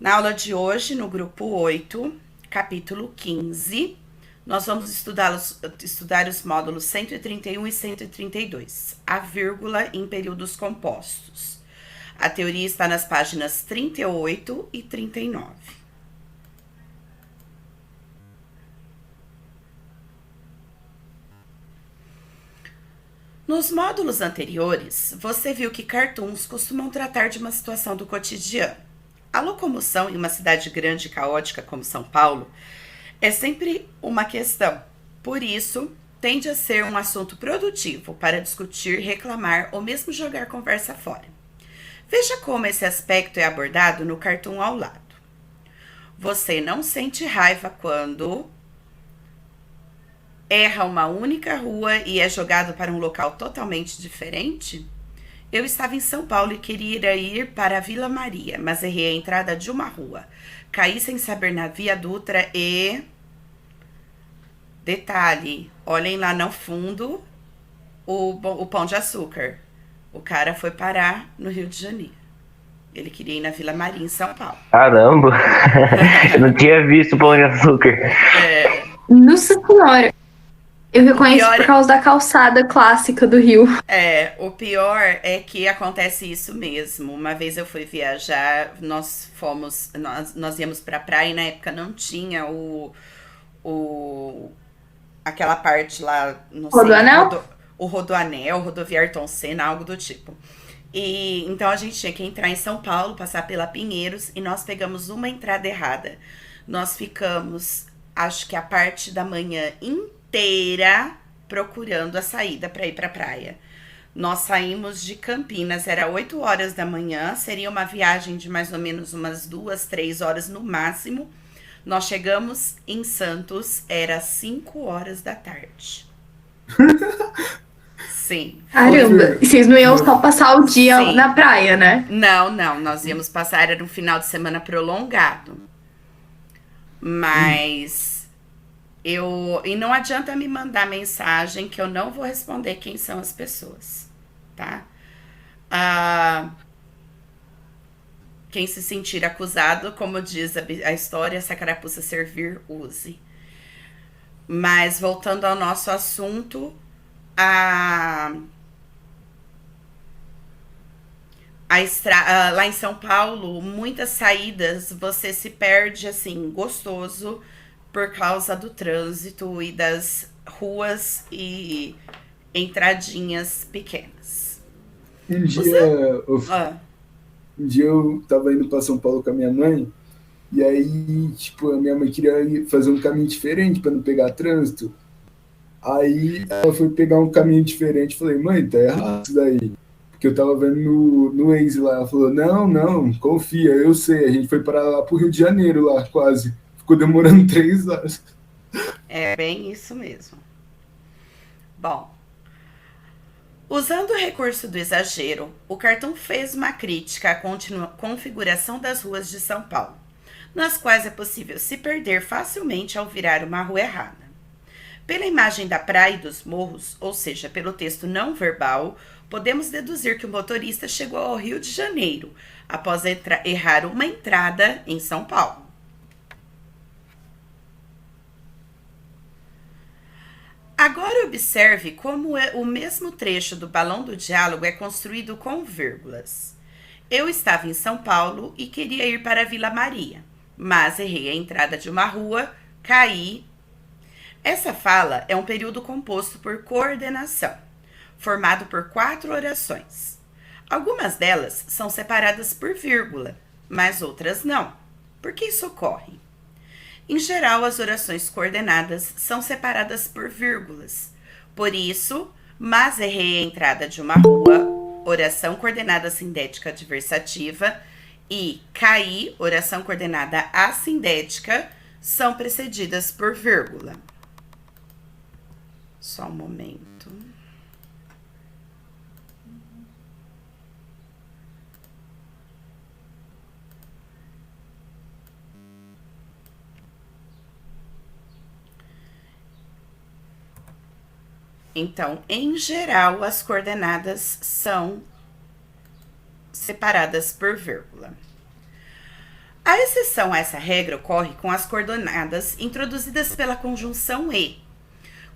Na aula de hoje, no grupo 8, capítulo 15, nós vamos estudar os módulos 131 e 132, a vírgula em períodos compostos. A teoria está nas páginas 38 e 39. Nos módulos anteriores, você viu que cartoons costumam tratar de uma situação do cotidiano. A locomoção em uma cidade grande e caótica como São Paulo é sempre uma questão. Por isso, tende a ser um assunto produtivo para discutir, reclamar ou mesmo jogar conversa fora. Veja como esse aspecto é abordado no cartoon ao lado. Você não sente raiva quando erra uma única rua e é jogado para um local totalmente diferente? Eu estava em São Paulo e queria ir para a Vila Maria, mas errei a entrada de uma rua. Caí sem saber na Via Dutra e... Detalhe, olhem lá no fundo o Pão de Açúcar. O cara foi parar no Rio de Janeiro. Ele queria ir na Vila Maria, em São Paulo. Caramba! Eu não tinha visto o Pão de Açúcar. Nossa Senhora! Eu O reconheço pior por causa da calçada clássica do Rio. o pior é que acontece isso mesmo. Uma vez eu fui viajar, nós íamos pra praia e na época não tinha o aquela parte lá, não sei, Rodoanel? o Rodoanel, Rodovia Ayrton Senna, algo do tipo. E então a gente tinha que entrar em São Paulo, passar pela Pinheiros e nós pegamos uma entrada errada. Nós ficamos, acho que a parte da manhã inteira procurando a saída para ir para a praia. Nós saímos de Campinas, era 8 horas da manhã, seria uma viagem de mais ou menos umas 2, 3 horas no máximo. Nós chegamos em Santos, era 5 horas da tarde. Sim, Caramba! E vocês não iam só passar o dia Sim. na praia, né? Não, nós íamos passar, era um final de semana prolongado. Mas e não adianta me mandar mensagem que eu não vou responder quem são as pessoas, tá? Quem se sentir acusado, como diz a história, se a carapuça servir, use. Mas voltando ao nosso assunto, lá em São Paulo, muitas saídas você se perde assim, gostoso, por causa do trânsito e das ruas e entradinhas pequenas. Um dia, Você. eu, um dia eu tava indo para São Paulo com a minha mãe, e aí, tipo, a minha mãe queria fazer um caminho diferente para não pegar trânsito. Aí ela foi pegar um caminho diferente, falei, mãe, tá errado isso daí. Porque eu tava vendo no Waze lá, ela falou, não, confia, eu sei, a gente foi para lá pro Rio de Janeiro lá, quase. Ficou demorando 3 horas. É bem isso mesmo. Bom, usando o recurso do exagero, o cartoon fez uma crítica à configuração das ruas de São Paulo, nas quais é possível se perder facilmente ao virar uma rua errada. Pela imagem da praia e dos morros, ou seja, pelo texto não verbal, podemos deduzir que o motorista chegou ao Rio de Janeiro após errar uma entrada em São Paulo. Agora observe como o mesmo trecho do balão do diálogo é construído com vírgulas. Eu estava em São Paulo e queria ir para a Vila Maria, mas errei a entrada de uma rua, caí. Essa fala é um período composto por coordenação, formado por 4 orações. Algumas delas são separadas por vírgula, mas outras não. Por que isso ocorre? Em geral, as orações coordenadas são separadas por vírgulas. Por isso, mas errei a entrada de uma rua, oração coordenada sindética adversativa, e caí, oração coordenada assindética, são precedidas por vírgula. Só um momento. Então, em geral, as coordenadas são separadas por vírgula. A exceção a essa regra ocorre com as coordenadas introduzidas pela conjunção e,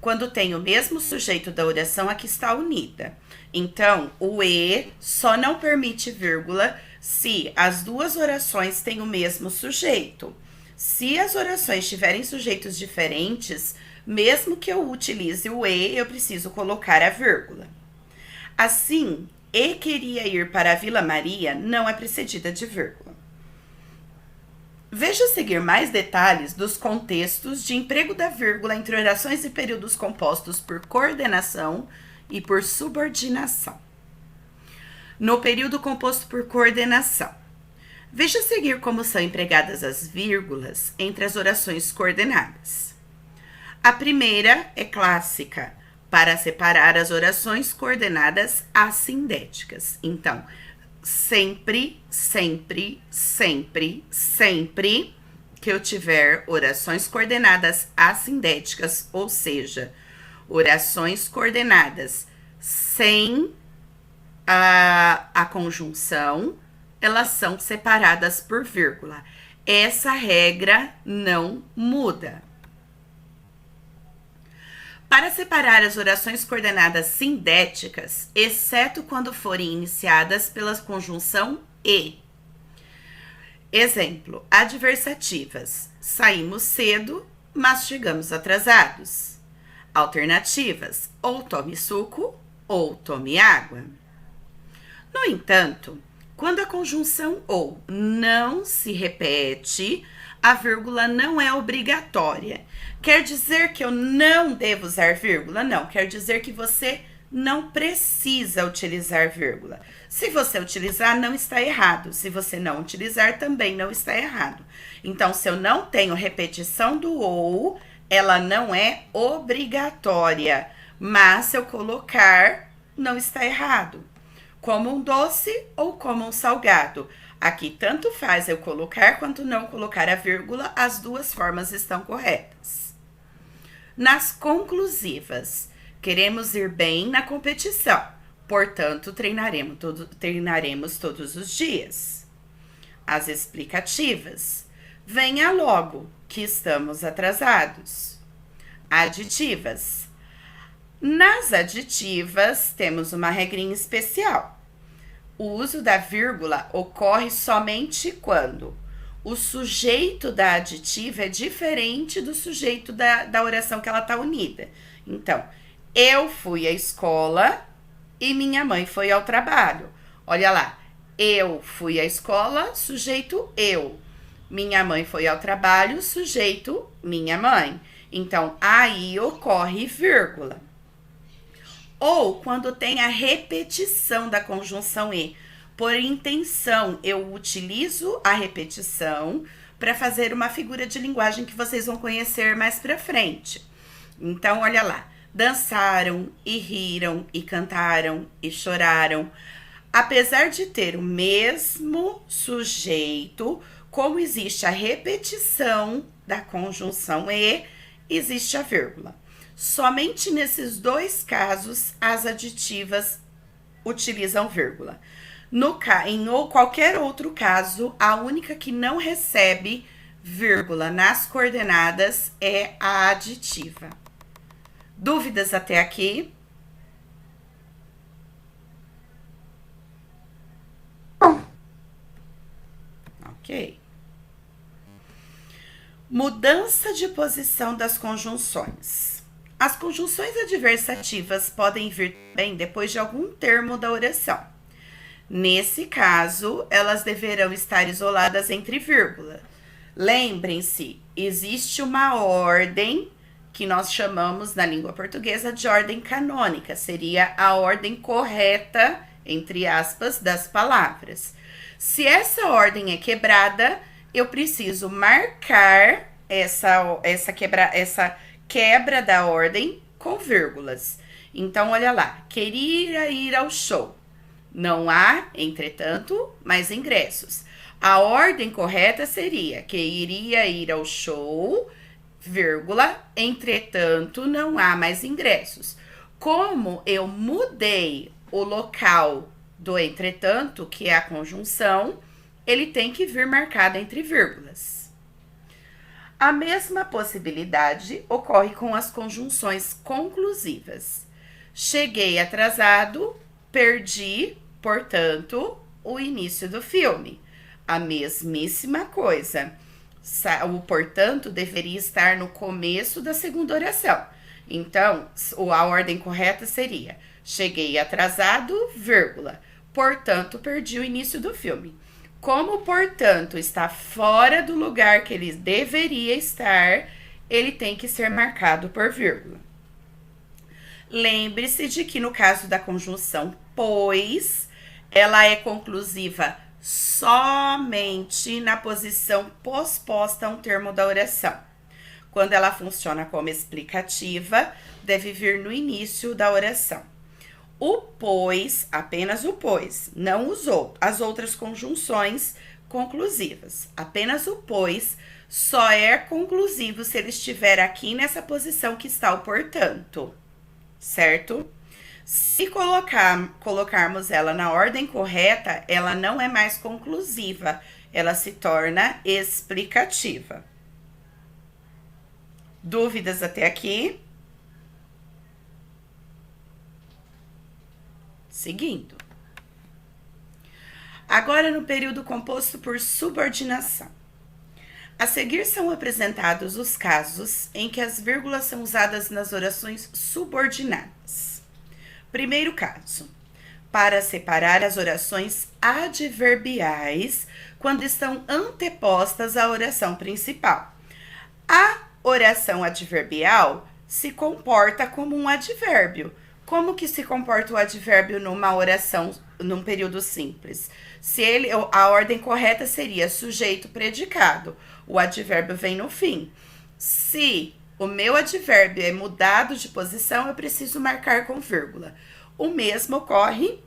quando tem o mesmo sujeito da oração a que está unida. Então, o e só não permite vírgula se as duas orações têm o mesmo sujeito. Se as orações tiverem sujeitos diferentes, mesmo que eu utilize o e, eu preciso colocar a vírgula. Assim, e queria ir para a Vila Maria não é precedida de vírgula. Veja a seguir mais detalhes dos contextos de emprego da vírgula entre orações e períodos compostos por coordenação e por subordinação. No período composto por coordenação, veja a seguir como são empregadas as vírgulas entre as orações coordenadas. A primeira é clássica, para separar as orações coordenadas assindéticas. Então, sempre, sempre, sempre, sempre que eu tiver orações coordenadas assindéticas, ou seja, orações coordenadas sem a conjunção, elas são separadas por vírgula. Essa regra não muda. Para separar as orações coordenadas sindéticas, exceto quando forem iniciadas pela conjunção e. Exemplo, adversativas. Saímos cedo, mas chegamos atrasados. Alternativas, ou tome suco, ou tome água. No entanto, quando a conjunção ou não se repete, a vírgula não é obrigatória. Quer dizer que eu não devo usar vírgula? Não, quer dizer que você não precisa utilizar vírgula. Se você utilizar, não está errado. Se você não utilizar, também não está errado. Então, se eu não tenho repetição do ou, ela não é obrigatória. Mas se eu colocar, não está errado. Como um doce ou como um salgado. Aqui tanto faz eu colocar quanto não colocar a vírgula, as duas formas estão corretas. Nas conclusivas, queremos ir bem na competição, portanto, treinaremos todos os dias. As explicativas, venha logo, que estamos atrasados. Aditivas, nas aditivas temos uma regrinha especial. O uso da vírgula ocorre somente quando o sujeito da aditiva é diferente do sujeito da oração que ela está unida. Então, eu fui à escola e minha mãe foi ao trabalho. Olha lá, eu fui à escola, sujeito eu. Minha mãe foi ao trabalho, sujeito minha mãe. Então, aí ocorre vírgula. Ou quando tem a repetição da conjunção e. Por intenção, eu utilizo a repetição para fazer uma figura de linguagem que vocês vão conhecer mais para frente. Então, olha lá. Dançaram, e riram, e cantaram, e choraram. Apesar de ter o mesmo sujeito, como existe a repetição da conjunção e, existe a vírgula. Somente nesses dois casos, as aditivas utilizam vírgula. Em qualquer outro caso, a única que não recebe vírgula nas coordenadas é a aditiva. Dúvidas até aqui? Ok. Mudança de posição das conjunções. As conjunções adversativas podem vir também depois de algum termo da oração. Nesse caso, elas deverão estar isoladas entre vírgula. Lembrem-se, existe uma ordem que nós chamamos na língua portuguesa de ordem canônica. Seria a ordem correta, entre aspas, das palavras. Se essa ordem é quebrada, eu preciso marcar essa quebra da ordem com vírgulas. Então, olha lá. Queria ir ao show. Não há, entretanto, mais ingressos. A ordem correta seria que iria ir ao show, vírgula, entretanto, não há mais ingressos. Como eu mudei o local do entretanto, que é a conjunção, ele tem que vir marcado entre vírgulas. A mesma possibilidade ocorre com as conjunções conclusivas. Cheguei atrasado, perdi, portanto, o início do filme. A mesmíssima coisa. O portanto deveria estar no começo da segunda oração. Então, a ordem correta seria: cheguei atrasado, vírgula. Portanto, perdi o início do filme. Como, portanto, está fora do lugar que ele deveria estar, ele tem que ser marcado por vírgula. Lembre-se de que no caso da conjunção pois, ela é conclusiva somente na posição posposta a um termo da oração. Quando ela funciona como explicativa, deve vir no início da oração. O pois, apenas o pois, não as outras conjunções conclusivas. Apenas o pois só é conclusivo se ele estiver aqui nessa posição que está o portanto, certo? Se colocarmos ela na ordem correta, ela não é mais conclusiva, ela se torna explicativa. Dúvidas até aqui? Seguindo. Agora no período composto por subordinação. A seguir são apresentados os casos em que as vírgulas são usadas nas orações subordinadas. Primeiro caso, para separar as orações adverbiais quando estão antepostas à oração principal. A oração adverbial se comporta como um advérbio. Como que se comporta o advérbio numa oração, num período simples? A ordem correta seria sujeito, predicado. O advérbio vem no fim. Se o meu advérbio é mudado de posição, eu preciso marcar com vírgula. O mesmo ocorre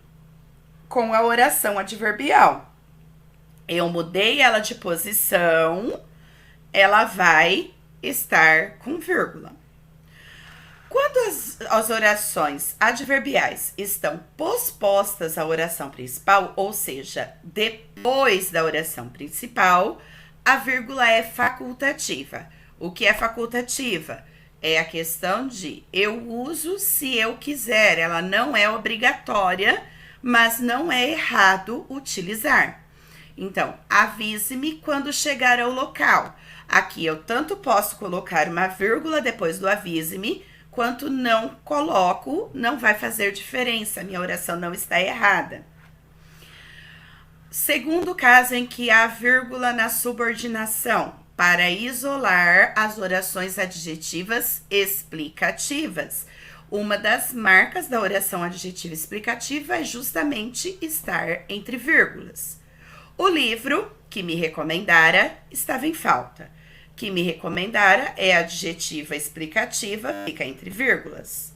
com a oração adverbial. Eu mudei ela de posição, ela vai estar com vírgula. Quando as orações adverbiais estão pospostas à oração principal, ou seja, depois da oração principal, a vírgula é facultativa. O que é facultativa? É a questão de eu uso se eu quiser. Ela não é obrigatória, mas não é errado utilizar. Então, avise-me quando chegar ao local. Aqui eu tanto posso colocar uma vírgula depois do avise-me, quanto não coloco, não vai fazer diferença. Minha oração não está errada. Segundo caso em que há vírgula na subordinação, para isolar as orações adjetivas explicativas. Uma das marcas da oração adjetiva explicativa é justamente estar entre vírgulas. O livro que me recomendara estava em falta. Que me recomendara é adjetiva explicativa, fica entre vírgulas.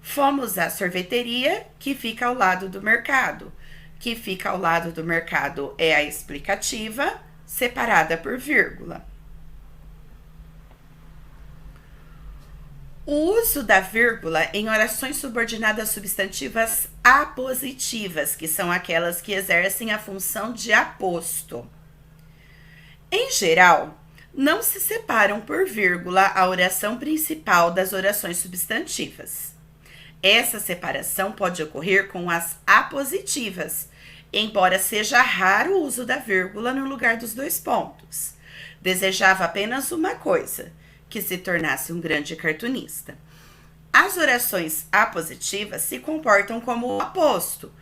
Fomos à sorveteria, que fica ao lado do mercado. Que fica ao lado do mercado é a explicativa, separada por vírgula. O uso da vírgula em orações subordinadas substantivas apositivas, que são aquelas que exercem a função de aposto. Em geral, não se separam por vírgula a oração principal das orações substantivas. Essa separação pode ocorrer com as apositivas, embora seja raro o uso da vírgula no lugar dos dois pontos. Desejava apenas uma coisa, que se tornasse um grande cartunista. As orações apositivas se comportam como o aposto.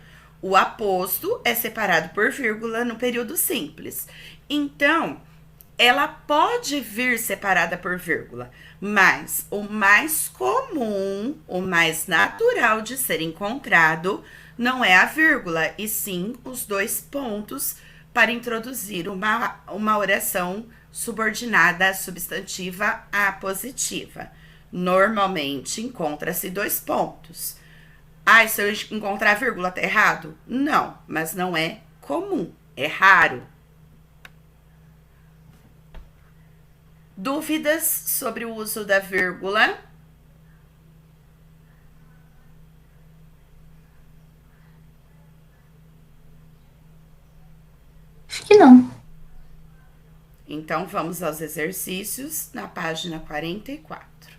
O aposto é separado por vírgula no período simples. Então, ela pode vir separada por vírgula, mas o mais comum, o mais natural de ser encontrado não é a vírgula, e sim os dois pontos para introduzir uma oração subordinada substantiva apositiva. Normalmente encontra-se dois pontos. Se eu encontrar vírgula, tá errado? Não, mas não é comum, é raro. Dúvidas sobre o uso da vírgula? que não. Então, vamos aos exercícios na página 44.